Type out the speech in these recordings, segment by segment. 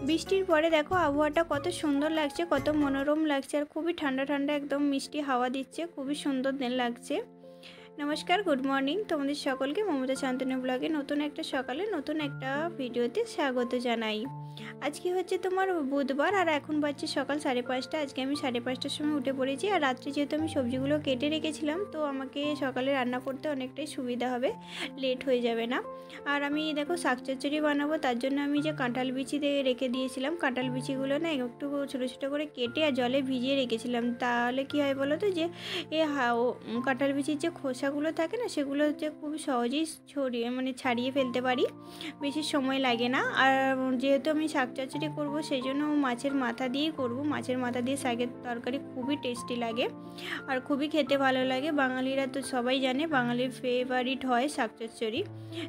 বৃষ্টির পরে দেখো আবহাওয়াটা কত সুন্দর লাগছে, কত মনোরম লাগছে, আর খুবই ঠান্ডা ঠান্ডা একদম মিষ্টি হাওয়া দিচ্ছে, খুবই সুন্দর লাগছে। নমস্কার, গুড মর্নিং তোমাদের সকলকে। মমতা শান্তনু ব্লগে নতুন একটা সকালে নতুন একটা ভিডিওতে স্বাগত জানাই। আজকে হচ্ছে তোমার বুধবার, আর এখন বাজছে সকাল 5:30। আজকে আমি 5:30টার সময় উঠে পড়েছি, আর রাত্রে যেহেতু আমি সবজিগুলো কেটে রেখেছিলাম, তো আমাকে সকালে রান্না করতে অনেকটাই সুবিধা হবে, লেট হয়ে যাবে না। আর আমি দেখো শাক চচ্চড়ি বানাবো, তার জন্য আমি যে কাঁঠাল বিচি দিয়ে রেখে দিয়েছিলাম, কাঁঠাল বিচিগুলো না একটু ছোটো ছোটো করে কেটে আর জলে ভিজিয়ে রেখেছিলাম। তাহলে কী হয় বলো তো, যে কাঁঠাল বিচির যে খোসাগুলো থাকে না, সেগুলো হচ্ছে খুব সহজেই ছাড়িয়ে ফেলতে পারি, বেশি সময় লাগে না। আর যেহেতু আমি শাক চচ্চড়ি করবো, সেই জন্য মাছের মাথা দিয়েই করবো। মাছের মাথা দিয়ে শাকের তরকারি খুবই টেস্টি লাগে আর খুবই খেতে ভালো লাগে। বাঙালিরা তো সবাই জানে বাঙালির ফেভারিট হয় শাক চচ্চড়ি।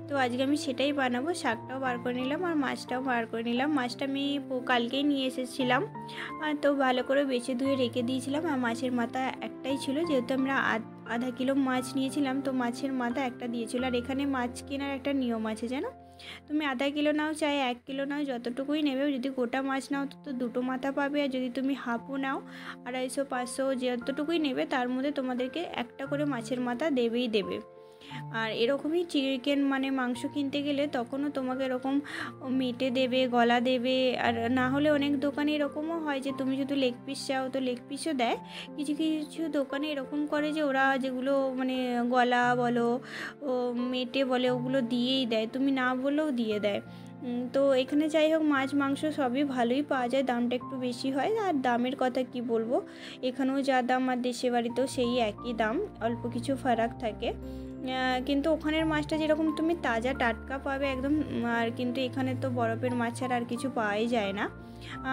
তো আজকে আমি সেটাই বানাবো। শাকটাও বার করে নিলাম আর মাছটাও বার করে নিলাম। মাছটা আমি কালকেই নিয়ে এসেছিলাম, তো ভালো করে বেছে ধুয়ে রেখে দিয়েছিলাম। আর মাছের মাথা একটাই ছিল, যেহেতু আমরা আধা কিলো মাছ নিয়েছিলাম, তো মাছের মাথা একটা দিয়েছিল। আর এখানে মাছ কেনার একটা নিয়ম আছে জানো, তুমি আধা কিলো নাও চাই 1 কিলো নাও, যতটুকুই নেবে। যদি গোটা মাছ নাও তো 2টো মাথা পাবে, আর যদি তুমি হাফও নাও 250 500 যতটুকুই নেবে, তার মধ্যে তোমাদেরকে একটা করে মাছের মাথা দেবেই দেবে। আর এরকমই চিকেন মাংস কিনতে গেলে তখনও তোমাকে এরকম মেটে দেবে, গলা দেবে। আর না হলে অনেক দোকানে এরকমও হয় যে তুমি যদি লেগ পিস চাও তো লেগ পিসও দেয়। কিছু কিছু দোকানে এরকম করে যে ওরা যেগুলো গলা বলো ও মেটে বলে, ওগুলো দিয়েই দেয়, তুমি না বলেও দিয়ে দেয়। তো এখানে যাই হোক, মাছ মাংস সবই ভালোই পাওয়া যায়, দামটা একটু বেশি হয়। আর দামের কথা কি বলবো, এখানেও যা দাম আর দেশের বাড়িতেও সেই একই দাম, অল্প কিছু ফারাক থাকে। কিন্তু ওখানের মাছটা যেরকম তুমি তাজা টাটকা পাবে একদম, আর কিন্তু এখানে তো বরফের মাছ ছাড়া আর কিছু পাওয়াই যায় না।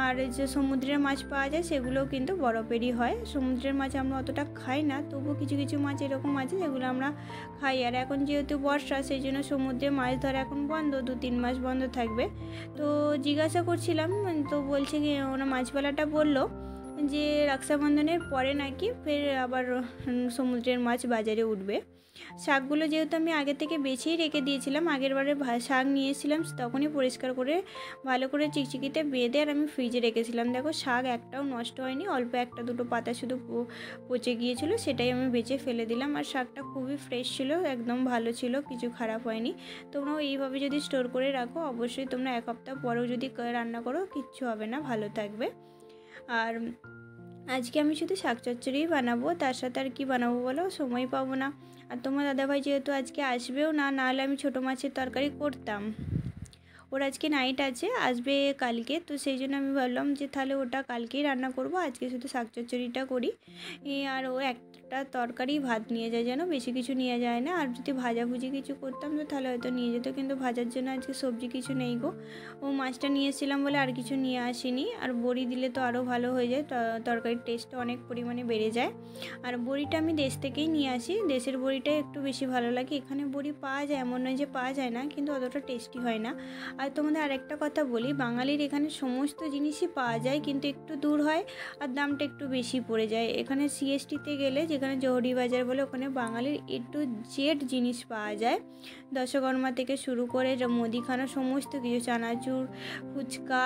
আর যে সমুদ্রের মাছ পাওয়া যায় সেগুলোও কিন্তু বরফেরই হয়। সমুদ্রের মাছ আমরা অতটা খাই না, তবু কিছু কিছু মাছ এরকম আছে যেগুলো আমরা খাই। আর এখন যেহেতু বর্ষা, সেই জন্য সমুদ্রে মাছ ধরা এখন বন্ধ, 2-3 মাস বন্ধ থাকবে। তো জিজ্ঞাসা করছিলাম, তো বলছে কি ওরা মাছওয়ালাটা বললো যে রক্ষাবন্ধনের পরে নাকি ফের আবার সমুদ্রের মাছ বাজারে উঠবে। শাকগুলো যেহেতু আমি আগে থেকে বেছেই রেখে দিয়েছিলাম, আগের বারে শাক নিয়েছিলাম তখনই পরিষ্কার করে ভালো করে চিকচিকিতে বেঁধে আর আমি ফ্রিজে রেখেছিলাম। দেখো শাক একটাও নষ্ট হয়নি, অল্প 1-2 পাতা শুধু পচে গিয়েছিল, সেটাই আমি বেছে ফেলে দিলাম। আর শাকটা খুবই ফ্রেশ ছিল, একদম ভালো ছিল, কিছু খারাপ হয়নি। তোমরাও এইভাবে যদি স্টোর করে রাখো, অবশ্যই তোমরা 1 সপ্তাহ পরেও যদি রান্না করো কিচ্ছু হবে না, ভালো থাকবে। আর আজকে আমি শুধু শাক চচ্চড়িই বানাবো, তার সাথে আর কি বানাবো বলো, সময় পাবো না। আর তোমার দাদাভাই যেহেতু আজকে আসবেও না, নাহলে আমি ছোটো মাছের তরকারি করতাম। ওর আজকে নাইট আছে, আসবে কালকে, তো সেই জন্য আমি ভাবলাম যে তাহলে ওটা কালকেই রান্না করব, আজকে শুধু শাক চচ্চড়িটা করি। আর ও একটা তরকারি ভাত নিয়ে যায়, যেন বেশি কিছু নিয়ে যায় না। আর যদি ভাজাভুজি কিছু করতাম তো তাহলে হয়তো নিয়ে যেত, কিন্তু ভাজার জন্য আজকে সবজি কিছু নেই গো। ও মাছটা নিয়ে এসেছিলাম বলে আর কিছু নিয়ে আসিনি। আর বড়ি দিলে তো আরও ভালো হয়ে যায়, তরকারির টেস্টটা অনেক পরিমাণে বেড়ে যায়। আর বড়িটা আমি দেশ থেকেই নিয়ে আসি, দেশের বড়িটাই একটু বেশি ভালো লাগে। এখানে বড়ি পাওয়া যায়, এমন নয় যে পাওয়া যায় না, কিন্তু অতটা টেস্টি হয় না। আর তোমাদের আরেকটা কথা বলি, বাঙালির এখানে সমস্ত জিনিসই পাওয়া যায়, কিন্তু একটু দূর হয় আর দামটা একটু বেশি পড়ে যায়। এখানে সিএসটিতে গেলে, যেখানে জহুরি বাজার বলে, ওখানে বাঙালির A to Z জিনিস পাওয়া যায়। দশকর্মা থেকে শুরু করে মুদিখানা, সমস্ত কিছু, চানাচুর, ফুচকা,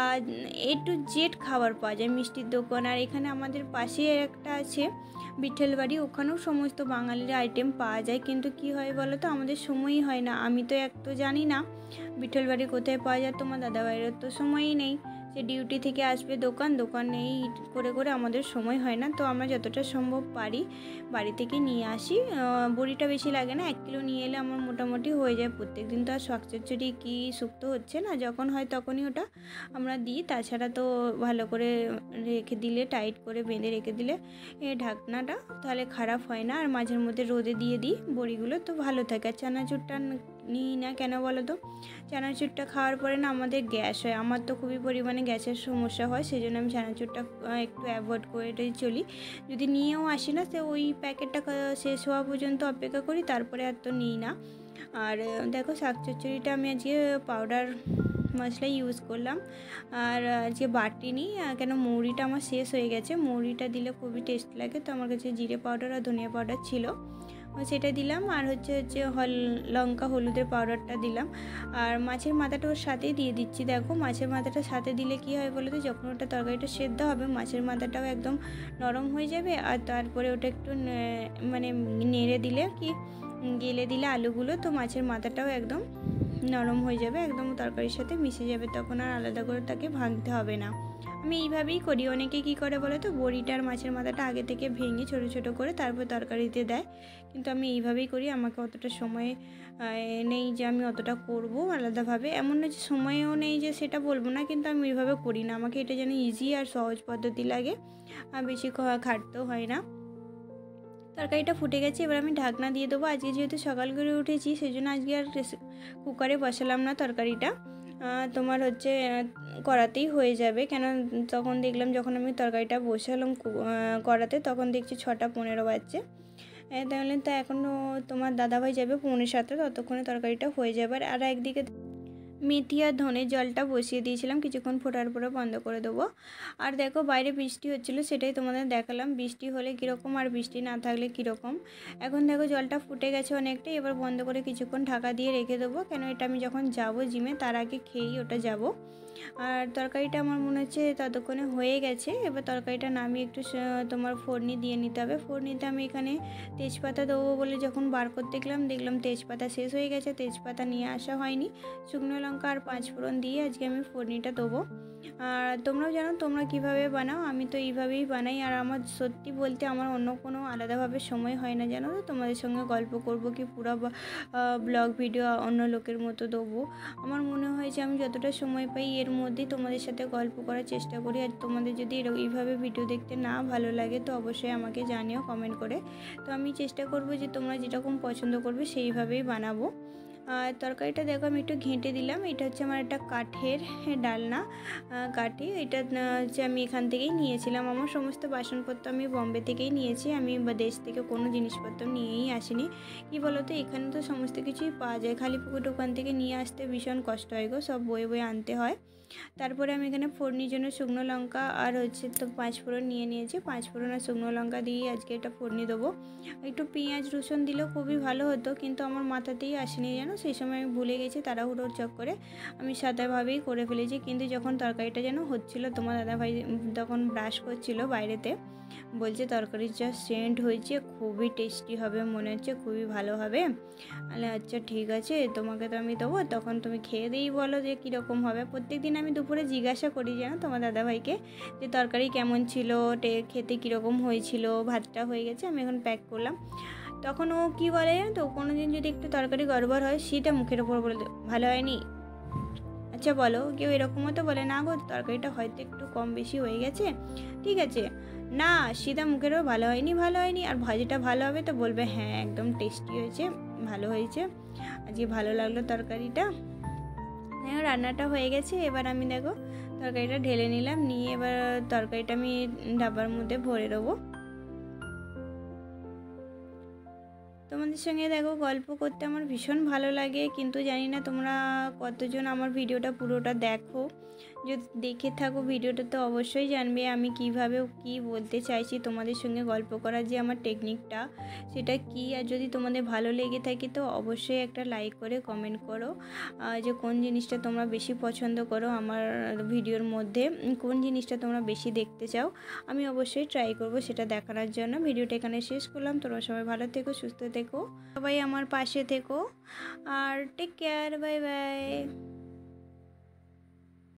A to Z খাবার পাওয়া যায়, মিষ্টির দোকান। আর এখানে আমাদের পাশে একটা আছে বিঠেল বাড়ি, ওখানেও সমস্ত বাঙালির আইটেম পাওয়া যায়। কিন্তু কি হয় বলো তো, আমাদের সময়ই হয় না। আমি তো এক তো জানি না বিঠেল বাড়ি কোথায় পাওয়া যায়, তোমার দাদাভাইয়ের তো সময়ই নেই, সে ডিউটি থেকে আসবে, দোকান এই করে করে আমাদের সময় হয় না। তো আমরা যতটা সম্ভব পারি বাড়ি থেকে নিয়ে আসি। বড়িটা বেশি লাগে না, 1 কিলো নিয়ে এলে আমার মোটামুটি হয়ে যায় প্রত্যেক দিন। তো আর শাক চচ্চড়ি কি শুক্তো হচ্ছে না, যখন হয় তখনই ওটা আমরা দিই। তাছাড়া তো ভালো করে রেখে দিলে, টাইট করে বেঁধে রেখে দিলে ঢাকনাটা, তাহলে খারাপ হয় না। আর মাঝের মধ্যে রোদে দিয়ে দিই বড়িগুলো, তো ভালো থাকে। আর চানাচুরটা নিই না কেন বলো তো, চানাচুরটা খাওয়ার পরে না আমাদের গ্যাস হয়, আমার তো খুবই পরিমাণে গ্যাসের সমস্যা হয়, সেই জন্য আমি চানাচুরটা একটু অ্যাভয়েড করে চলি। যদি নিয়েও আসি না, তো ওই প্যাকেটটা শেষ হওয়া পর্যন্ত অপেক্ষা করি, তারপরে আর তো নিই না। আর দেখো শাক চচ্চড়িটা আমি আজকে পাউডার মশলা ইউজ করলাম, আর আজকে বাটিনি, কেন মৌরিটা আমার শেষ হয়ে গেছে। মৌরিটা দিলে খুবই টেস্ট লাগে, তো আমার কাছে জিরে পাউডার আর ধনিয়া পাউডার ছিল, সেটা দিলাম, আর হচ্ছে লঙ্কা হলুদের পাউডারটা দিলাম, আর মাছের মাথাটা ওর সাথেই দিয়ে দিচ্ছি। দেখো মাছের মাথাটা সাথে দিলে কি হয় বলো তো, যখন ওটা তরকারিটা সেদ্ধ হবে মাছের মাথাটাও একদম নরম হয়ে যাবে, আর তারপরে ওটা একটু মানে নেড়ে দিলে কি গেলে দিলে আলুগুলো, তো মাছের মাথাটাও একদম নরম হয়ে যাবে, একদম তরকারির সাথে মিশে যাবে, তখন আর আলাদা করে তাকে ভাঙতে হবে না। আমি এইভাবেই করি। অনেকে কি করে বলে তো, বড়িটা আর মাছের মাথাটা আগে থেকে ভেঙে ছোট ছোট করে তারপর তরকারিতে দেয়, কিন্তু আমি এইভাবেই করি। আমাকে অতটা সময় নেই যে আমি অতটা করব আলাদাভাবে, এমন না যে সময়ও নেই যে সেটা বলবো না, কিন্তু আমি এইভাবে করি না। আমাকে এটা যেন ইজি আর সহজ পদ্ধতি লাগে, আর বেশি খাটতেও হয় না। তরকারিটা ফুটে গেছে, এবার আমি ঢাকনা দিয়ে দেবো। আজকে যেহেতু সকাল করে উঠেছি সেই জন্য আজকে আর কুকারে বসালাম না তরকারিটা, তোমার কড়াতেই হয়ে যাবে। কেন তখন দেখলাম যখন আমি তরকারিটা বসালাম কড়াতে, তখন দেখছি 6:15 বাজছে। তাহলে তো এখনও তোমার দাদাভাই যাবে 6:45, ততক্ষণে তরকারিটা হয়ে যাবে। আর একদিকে মেথি আর ধনে জলটা বসিয়ে দিয়েছিলাম, কিছুক্ষণ ফোটার পরে বন্ধ করে দেবো। আর দেখো বাইরে বৃষ্টি হচ্ছিলো, সেটাই তোমাদের দেখালাম বৃষ্টি হলে কীরকম আর বৃষ্টি না থাকলে কীরকম। এখন দেখো জলটা ফুটে গেছে অনেকটাই, এবার বন্ধ করে কিছুক্ষণ ঢাকা দিয়ে রেখে দেবো, কেন এটা আমি যখন যাব জিমে তার আগে খেয়েই ওটা যাব। আর তরকারিটা আমার মনে হচ্ছে ততক্ষণে হয়ে গেছে। এবার তরকারিটা নামিয়ে একটু তোমার ফোড়নি দিয়ে নিতে হবে। ফোড়নিতে আমি এখানে তেজপাতা দেবো বলে যখন বার করতে গেলাম দেখলাম তেজপাতা শেষ হয়ে গেছে, তেজপাতা নিয়ে আসা হয়নি। শুকনো লঙ্কা আর 5 ফোড়ন দিয়ে আজকে আমি ফোড়নিটা দেবো। আর তোমরাও জানো তোমরা কিভাবে বানাও, আমি তো এইভাবেই বানাই। আর আমার সত্যি বলতে আমার অন্য কোনো আলাদাভাবে সময় হয় না, জানো তো, তোমাদের সঙ্গে গল্প করব কি পুরো ব্লগ ভিডিও অন্য লোকের মতো দেবো। আমার মনে হয় যে আমি যতটা সময় পাই এর মধ্যেই তোমাদের সাথে গল্প করার চেষ্টা করি। আর তোমাদের যদি এইভাবে ভিডিও দেখতে না ভালো লাগে তো অবশ্যই আমাকে জানিও কমেন্ট করে। তো আমি চেষ্টা করব যে তোমরা যেরকম পছন্দ করবে সেইভাবেই বানাবো। আর তরকারিটা দেখো আমি একটু ঘেঁটে দিলাম। এটা হচ্ছে আমার একটা কাঠের ডালনা কাঠি, এটা হচ্ছে আমি এখান থেকেই নিয়েছিলাম। আমার সমস্ত বাসনপত্র আমি বম্বে থেকেই নিয়েছি, আমি দেশ থেকে কোনো জিনিসপত্র নিয়েই আসিনি। কি বলো তো, এখানে তো সমস্ত কিছুই পাওয়া যায়, খালি পুকুর দোকান থেকে নিয়ে আসতে ভীষণ কষ্ট হয় গো, সব বয়ে বয়ে আনতে হয়। তারপরে আমি এখানে ফোড়নির জন্য শুকনো লঙ্কা আর তো 5 ফোড়ন নিয়ে নিয়েছি। 5 ফোড়ন আর শুকনো লঙ্কা দিয়ে আজকে এটা ফোড়নি দেবো। একটু পেঁয়াজ রসুন দিলেও খুবই ভালো হতো, কিন্তু আমার মাথাতেই আসেনি জানো, সেই সময় আমি ভুলে গেছি, তাড়াহুড়োর চক্করে আমি সাদাভাবেই করে ফেলেছি। কিন্তু যখন তরকারিটা যেন হচ্ছিলো, তোমার দাদাভাই তখন ব্রাশ করছিল বাইরেতে, বলছে তরকারির যা সেন্ট হয়েছে খুবই টেস্টি হবে, মনে হচ্ছে খুবই ভালো হবে। আরে আচ্ছা ঠিক আছে, তোমাকে তো আমি দেবো, তখন তুমি খেয়ে দিই বলো যে কীরকম হবে। প্রত্যেকদিন আমি দুপুরে জিজ্ঞাসা করি জানো তোমার দাদাভাইকে যে তরকারি কেমন ছিল, খেতে কীরকম হয়েছিল। ভাতটা হয়ে গেছে, আমি এখন প্যাক করলাম। তখন ও কী বলে জানো তো, কোনো দিন যদি একটু তরকারি গড়বড় হয় সেটা মুখের ওপর বলে ভালো হয়নি। আচ্ছা বলো, কেউ এরকমও তো বলে না গো তরকারিটা হয়তো একটু কম বেশি হয়ে গেছে, ঠিক আছে, না সীতা মুখেরও ভালো হয়নি ভালো হয়নি, আর ভাজিটা ভালো হবে তো বলবে হ্যাঁ একদম টেস্টি হয়েছে, ভালো হয়েছে, আজকে ভালো লাগলো তরকারিটা। রান্নাটা হয়ে গেছে, এবার আমি দেখো তরকারিটা ঢেলে নিলাম, নিয়ে এবার তরকারিটা আমি ডাব্বার মধ্যে ভরে দেবো। তোমাদের সঙ্গে দেখো গল্প করতে আমার ভীষণ ভালো লাগে, কিন্তু জানি না তোমরা কতজন আমার ভিডিওটা পুরোটা দেখো। যদি দেখে থাকো ভিডিওটা তো অবশ্যই জানবে আমি কিভাবে কি বলতে চাইছি, তোমাদের সঙ্গে গল্প করার যে আমার টেকনিকটা সেটা কি। আর যদি তোমাদের ভালো লেগে থাকে তো অবশ্যই একটা লাইক করে কমেন্ট করো যে কোন জিনিসটা তোমরা বেশি পছন্দ করো আমার ভিডিওর মধ্যে, কোন জিনিসটা তোমরা বেশি দেখতে চাও। আমি অবশ্যই ট্রাই করব সেটা দেখানোর জন্য। ভিডিওটা এখানে শেষ করলাম। তোমরা সবাই ভালো থেকো, সুস্থ থেকো, সবাই আমার পাশে থেকো, আর টেক কেয়ার, বাই বাই।